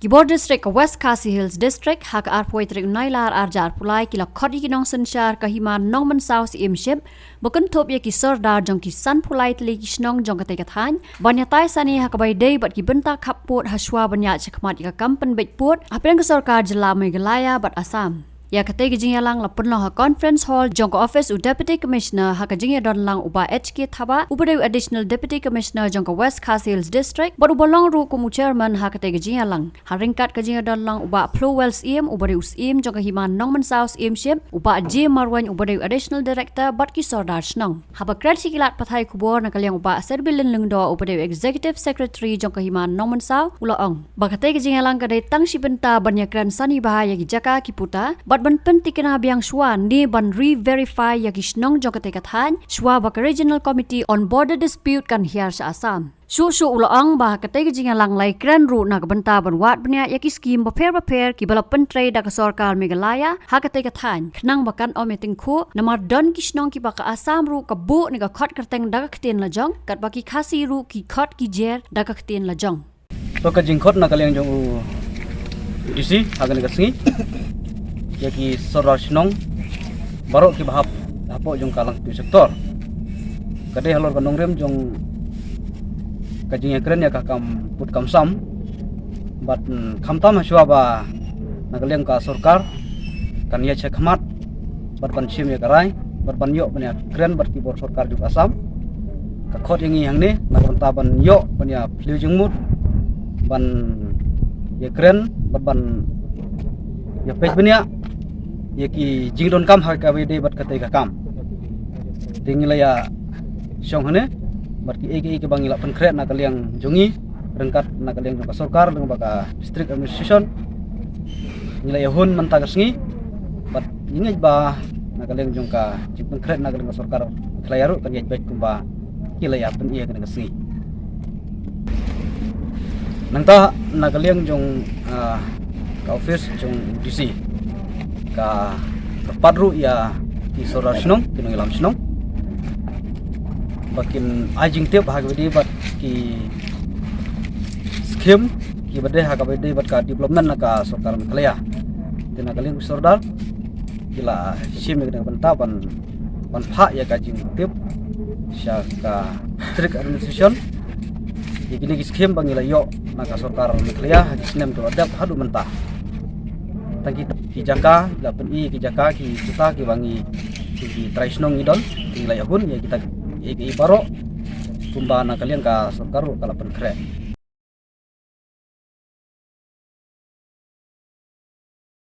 Gibor District West Khasi Hills District hak arpoi trik nailar arjar pulai kila khodi kinong sensyar kahima nongman South Imship bukan top ya kisor dar jong kisan pulai tli kisnong jong katai kathan banyatai sani hak bai day bat kibenta khapot haswa banya chakmat ka kampen bekpot apeng sarkar jela Meghalaya bat Assam. Ya katai gijing lang lapun lah conference hall jong office u deputy commissioner hak gijing don lang uba HK thaba ubade additional deputy commissioner jong West Khasi Hills district but ubalong ru kumu chairman hak katai gijing lang haringkat gijing don lang uba Flowells im ubade usim jong himan nongman South im ship uba J Marwan ubade additional director but kisor dar snong haba kred sikilat pathai kubor nakalyang uba serbilin lengdo ubade executive secretary jong himan nongman South uloong bakatai gijing lang kadai tang sibenta banyakran sani bahaya gijaka kiputa but ban pentikena biang shwa ni ban re-verify ya kisnong jong katai kathan shwa bak regional committee on border dispute kan hiar sa Assam. Su uloang bah katai gijing lang lai kran ru na kabenta ban wat banya ya ki scheme baper ki bala pentrei da sarkar Meghalaya ha katai kathan khnang bakan ometing khu namar don kisnong ki baka Assam ru kabu ni ka khot kerteng da khtien la jong kat baki khasi ru ki khot ki jer da khtien la jong to ka jing khot na kalyang jong disi hagan ka singi yaki sorar sinong barok ki bahap apo jong kalang tu sektor kadai halor kanong rem jong kajing kren ya kakam put kam sam bat khamtam haswa ba nagaleng ka sarkar kan ya chekmat bat ban sim ya karai bat ban yo banya kren bat ki bor sarkar juk Assam ka khot yangi hang ne nagonta ban yo banya fliu jengmut ban ya kren bat ban ya pej banya yaki jingdon kam ha ka wede bat katai ka kam tingila ya syong hane bat ki ege bangila pen kret na kaliang jongi rengkat na kaliang ka sarkar dengan baka district administration nila ya hun manta kasngi bat ingej ba na kaliang jong ka jipen kret na kaliang ka sarkar klayaru kan yej baik kumba kila ya pen iya kan kasngi nangta na kaliang jong ka office jong DC ka padru ya ki sorar snong kinong ilam snong bakin ajing tip ha gadi bat ki scheme ki bade ha gadi bat ka development na ka sarkar Meghalaya tina kaling sordar kila sim dengan bentaban ban pha ya ka jing tip sya ka district administration igini ki scheme bangila yo na ka sarkar Meghalaya ha sinem to adap hadu mentah tangki ki jaka la pen I ki jaka ki kita ki bangi ki traisnong idon ki la yahun ya kita i baro kumba na kalian ka sarkar kala pen kre